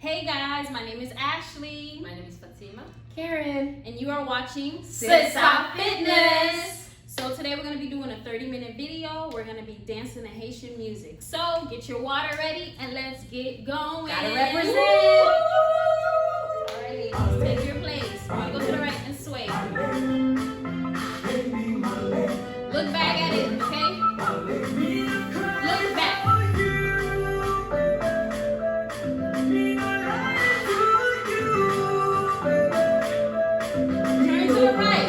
Hey guys, my name is Ashley. My name is Fatima. Karen. And you are watching Stop Fitness. So today we're going to be doing a 30-minute video. We're going to be dancing to Haitian music. So get your water ready and let's get going. Gotta represent. Alrighty, take your place. We're going to go to the right and sway. Look back at it, okay? Look back. Turn to the right.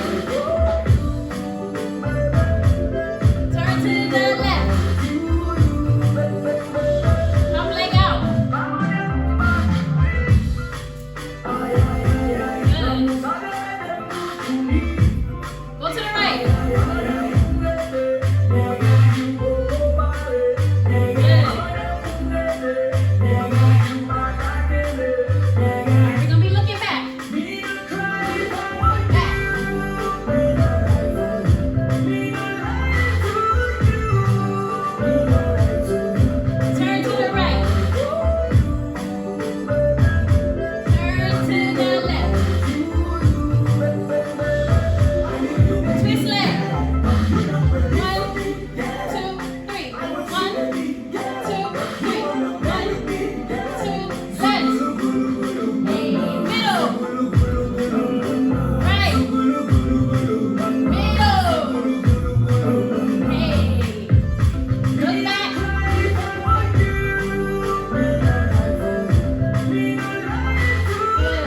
Turn to the left. Come leg out. Good. Go to the right. We're gonna be looking back. Back. Turn to the right. Turn to the left. Twist leg. 1, 2, 3. 1, 2, 3. 1, 2, left. Hey, middle. Right. Middle. Hey. Look back. Good.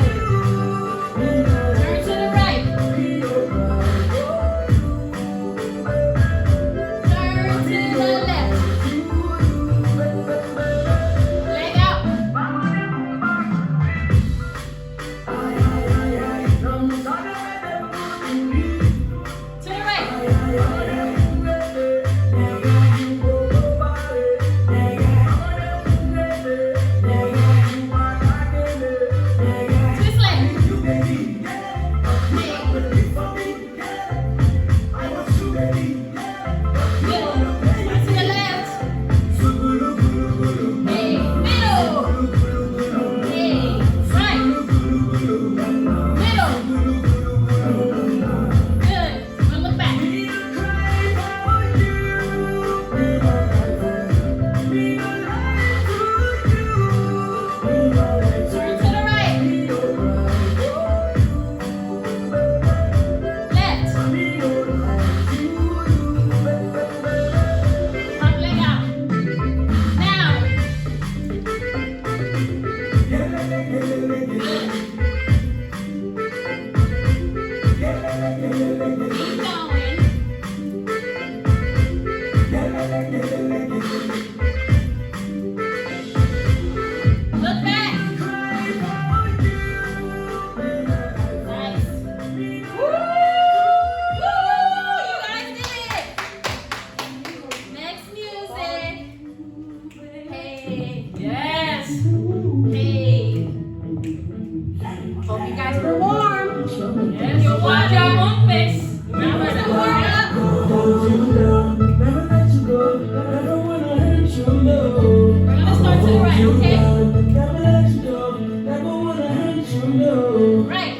Turn to the right. Turn to the left. Leg out. To the right. Twist leg. Good. To the left. Hey, middle. Hey, right. Middle. Good. We'll look back. Turn to the right. Left. Hop leg out. Now. Good. Keep going. Look back. Nice. Woo! You guys did it. Next music. Hey. Yes. Hey. Hope you guys were warm. Yes. Your water won't fix. Remember to warm up. We're gonna start to the right, okay? Right.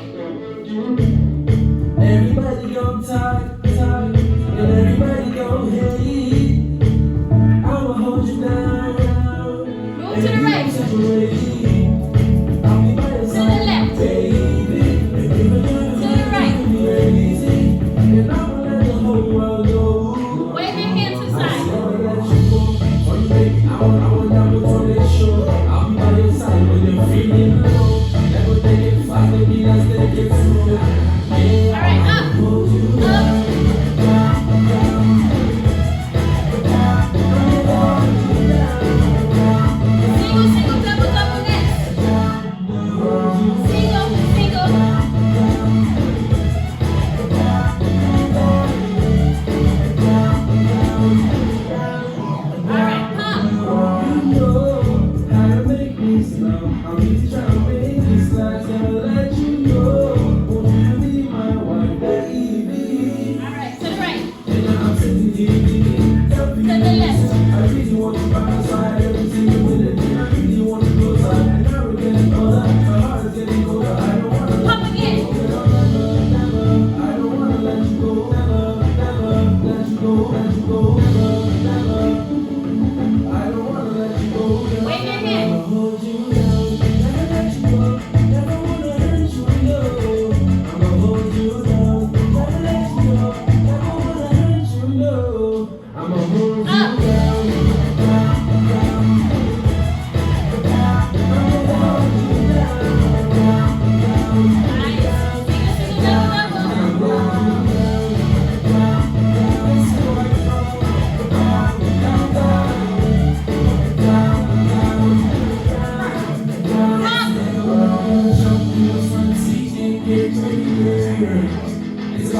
Everybody on time, and everybody go hate. I'ma hold you down. Move to the right. I'll be by your To the side, left. baby. And even To the right. crazy, and I'ma let the whole world go. Wave your hands to the side. I'ma let you go. For you, baby, I want down before they show. I'll be by your side when you're feeling low. Never take it fast, baby, let's take it slow. All right, up. Up. Single, single, double, double next. Single, single. All right, pump. You know how to make me slow. I'm just trying to make this last, never let you go.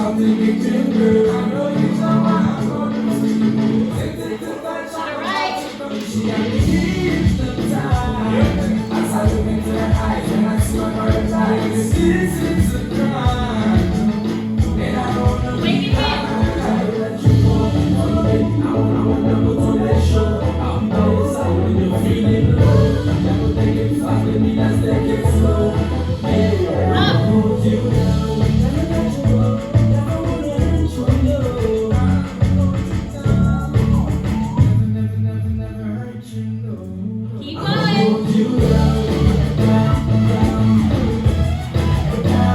I'll take it to you, girl. I know you somehow gonna see you. Take it to touch. She got me hypnotized. As I look into her eyes and I see her eyes, this is a crime. And I don't know I let you go. Oh, baby, I wanna go to that show. I'll be by your side when you're feeling low. Never take it fast, let me just take it slow. Yeah, I'll hold you down. Never let you go. Never wanna let you go. Never hurt you, no. Keep I'll hold going. you down, down, down, down.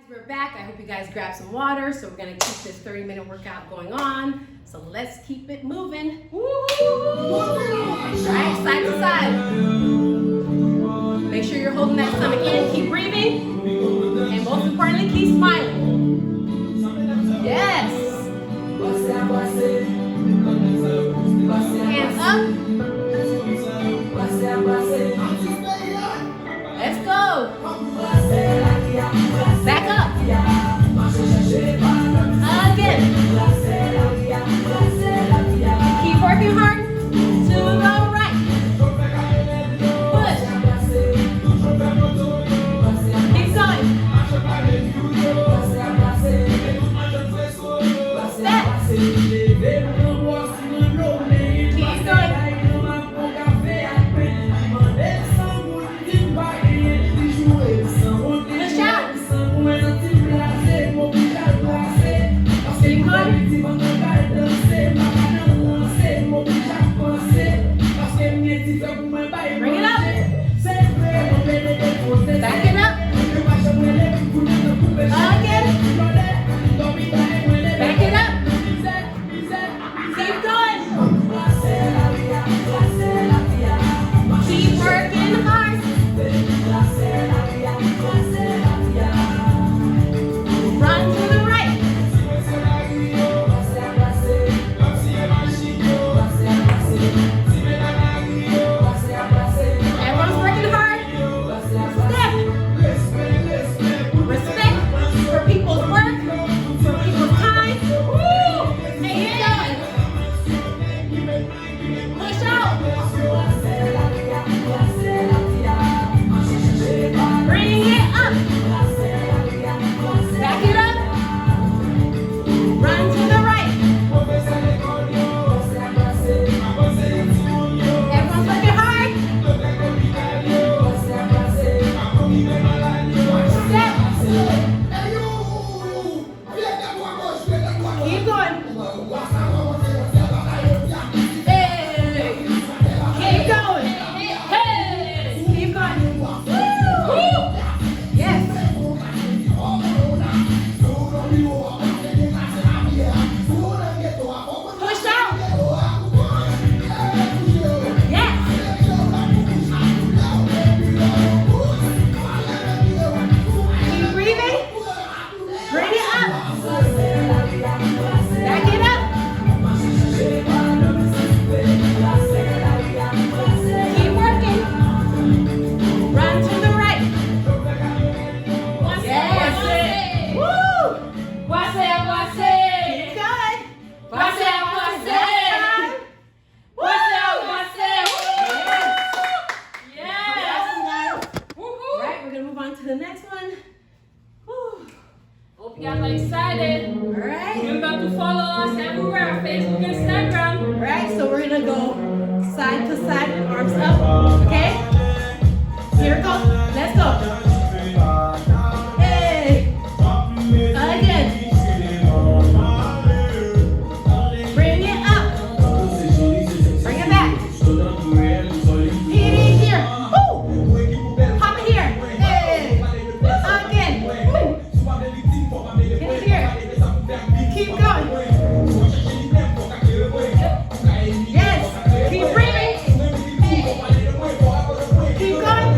We're back. I hope you guys grabbed some water. So we're gonna keep this 30-minute workout going on. So let's keep it moving. Woo! All right, side to side. Make sure you're holding that stomach in. Keep breathing, and most importantly, keep smiling. Yes. Hands up. Let's go. Back up. Again. Keep working hard to the right. Push. Keep going. Step. Keep going. Push out. Keep going. Bring it up. Back it up. Again. Back it up. Keep going. Keep working hard. Run to the right. Everyone's working hard. Step. Respect for people's work, people's time. Woo! Keep going. Push out. Bring it up. Back it up. Run to the right. Everyone's working hard. Step. Keep going. Hey. Keep going. Hey. Keep going. Woo. Yes. Push out. Yes. Keep breathing. Bring it up. Back it up. Keep working. Run to the right. Yes. Woo. Keep going. Last time. Woo. All right, we're gonna move on to the next one. Woo. Hope you guys are excited. All right. Remember to follow us everywhere on Facebook, Instagram. All right, so we're gonna go side to side, arms up. Okay? Here it goes. Let's go. Hey. Again. Bring it up. Bring it back. Hit it here. Woo. Pop it here. Hey. Again. Woo. Hit it here. Keep going. Yes. Keep breathing. Keep going.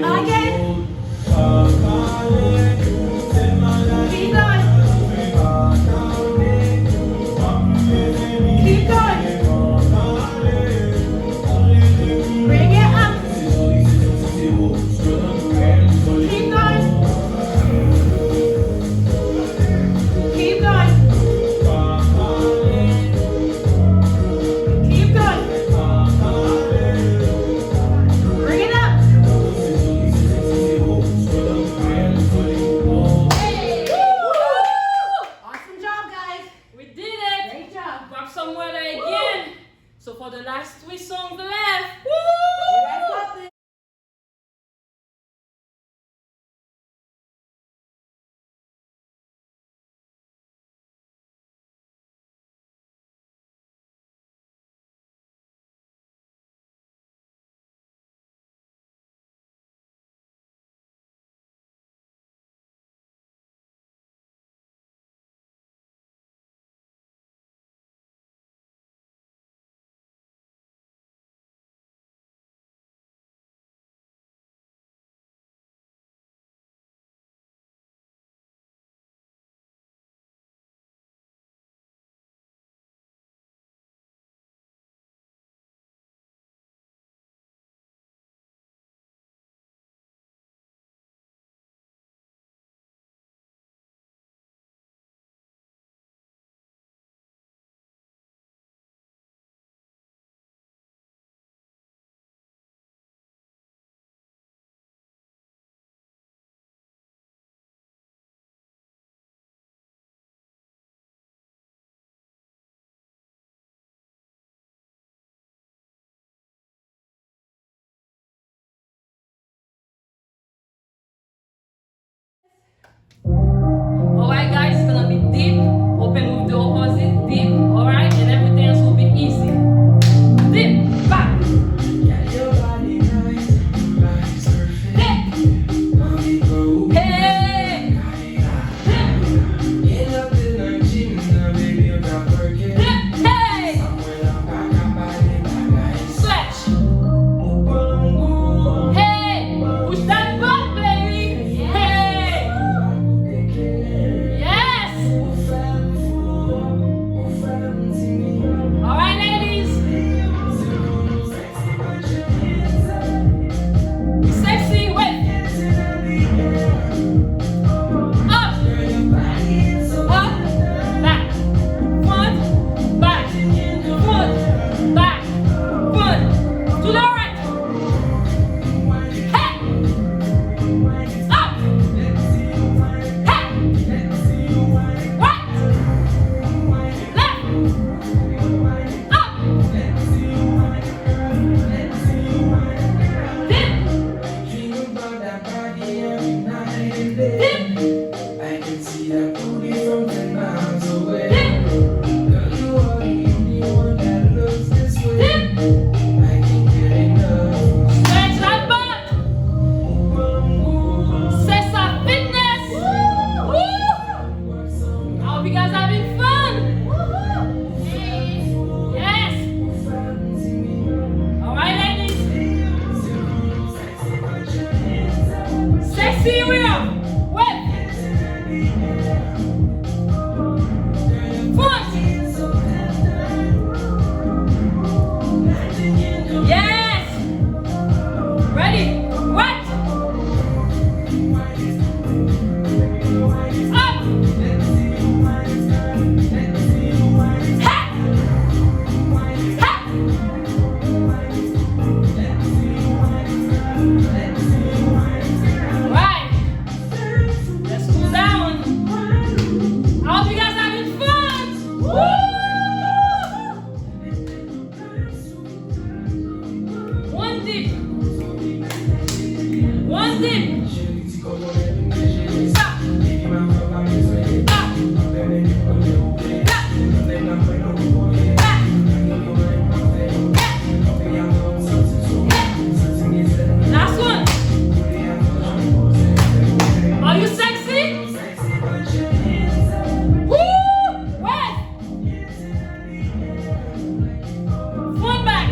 Again. Keep going. Keep going. Bring it up. Keep going. Keep going. Keep going. Bring it up. Hey. Woo! Awesome job, guys. We did it. Great job. Grab some water again. So for the last 3 songs left. You guys got this. Alright guys, it's gonna be deep. Open with the opposite. Deep. Alright, and everything else will be easy. Deep. Back. Dip. Hey. Dip. Dip. Hey. Stretch. Hey. Push that butt, baby. Hey. Yes. All right, ladies. Sexy with up, back, front, back, front, back, front. To the right. Hey. Up. Hey. Right. Left. Up. Dip. Dip. I can see that booty from 10 miles away. Girl, you are the only one that looks this way. Dip. I can't get enough. Stretch that butt. C'est sa fitness. Woo! I hope you guys having fun. Yes. All right, ladies. Sexy wheel. Wait. Front. Yes. Ready. Right. Up. Ha. Ha. Right. Let's cool down. I hope you guys having fun. Woo! One dip. One dip. Stop. Last one. Are you sexy? Woo! Wait. Front back.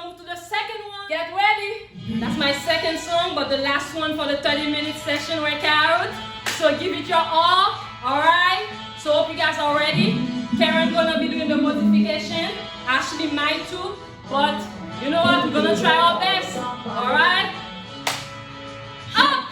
move to the second one. Get ready. That's my second song, but the last one for the 30-minute session workout. So give it your all right? So hope you guys are ready. Karen gonna be doing the modification. Ashley might too, but you know what? We're gonna try our best. All right? Up!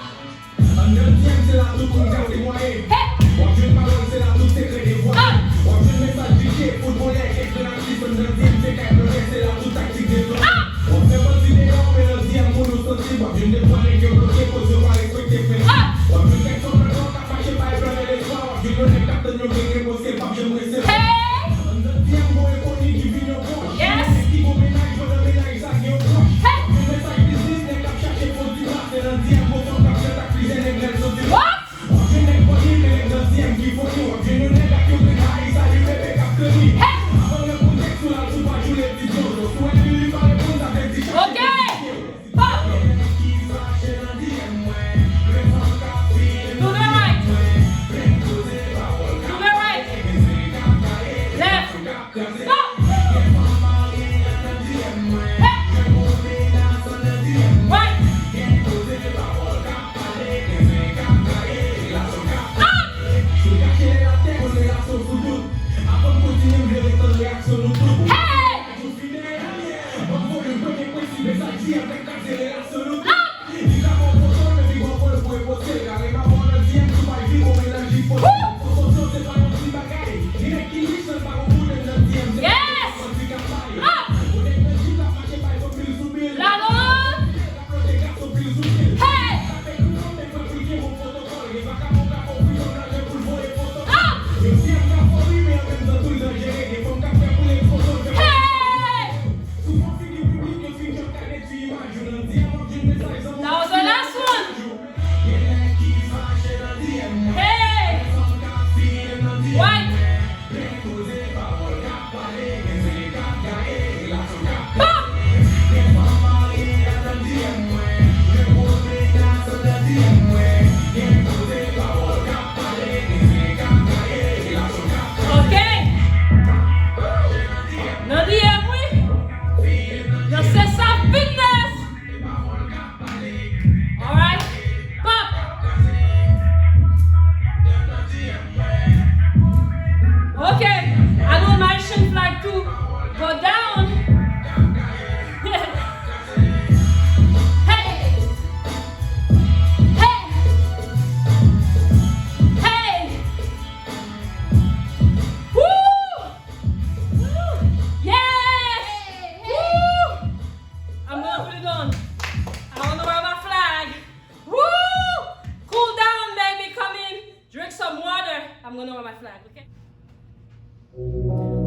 Hey!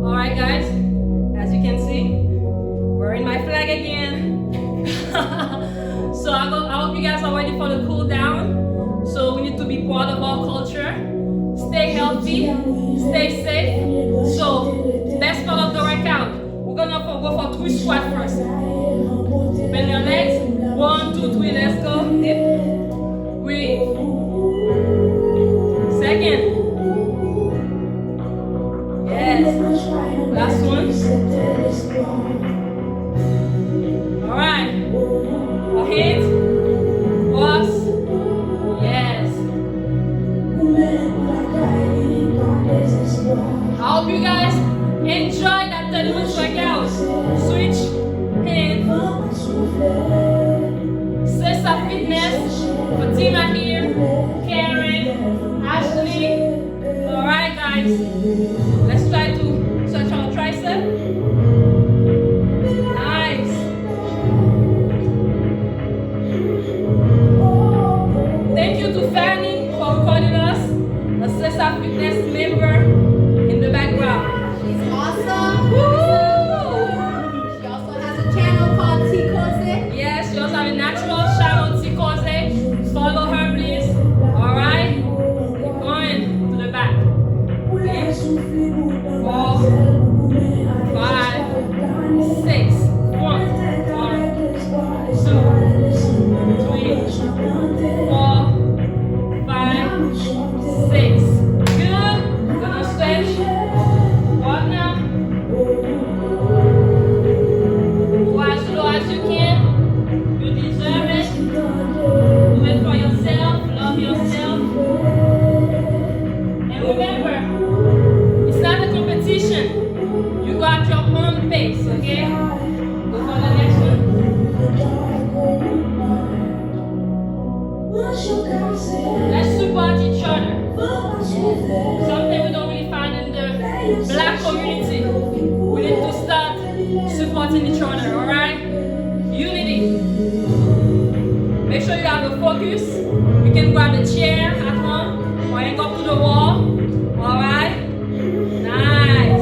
Alright guys, as you can see, wearing my flag again. So I hope you guys are ready for the cool down. So we need to be part of our culture. Stay healthy, stay safe. So best part of the workout, we're gonna go for 3 squats first. Bend your legs. 1, 2, 3, let's go. Dip. Breathe. Second. Yes. Last one. Alright. Our hands. Pause. Yes. I hope you guys enjoy that 30-minute workout. Switch hands. focus. You can grab a chair at home or hang up to the wall. Alright? Nice.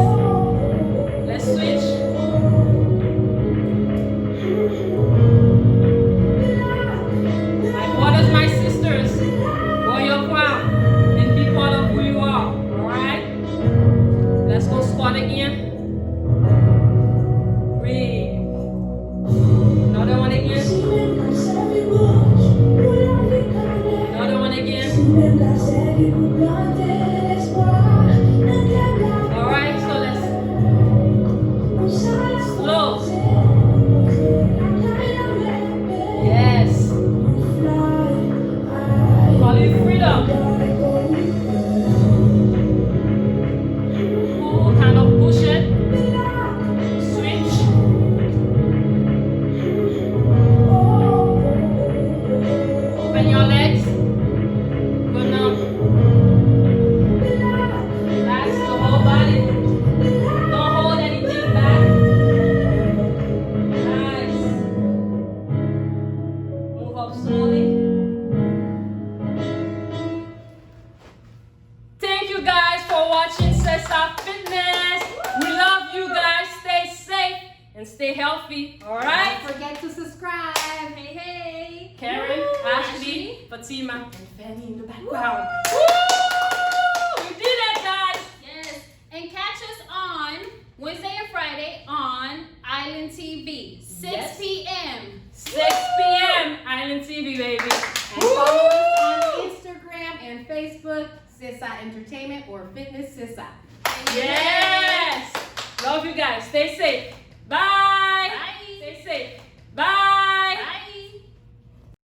Let's switch. My brothers, my sisters, wear your crown and be part of who you are. Alright? Let's go squat again. Breathe. Another one again. Another one again. Alright, so let's slow. Yes. Call it freedom. Pull, kind of push it. Switch. Open your legs. Go now. Relax the whole body. Don't hold anything back. Nice. Move up slowly. Thank you guys for watching Sessa Fitness. We love you guys. Stay safe and stay healthy. Alright? Don't forget to subscribe. Hey, hey. Karen, Woo! Ashley, Fatima, and Fanny in the background. Woo! Woo! We did it, guys! Yes, and catch us on Wednesday and Friday on Island TV, 6 Yes. p.m. 6 p.m. Island TV, baby. And follow us on Instagram and Facebook, Sissa Entertainment or Fitness Sissa. Yes! Love you guys. Stay safe. Bye!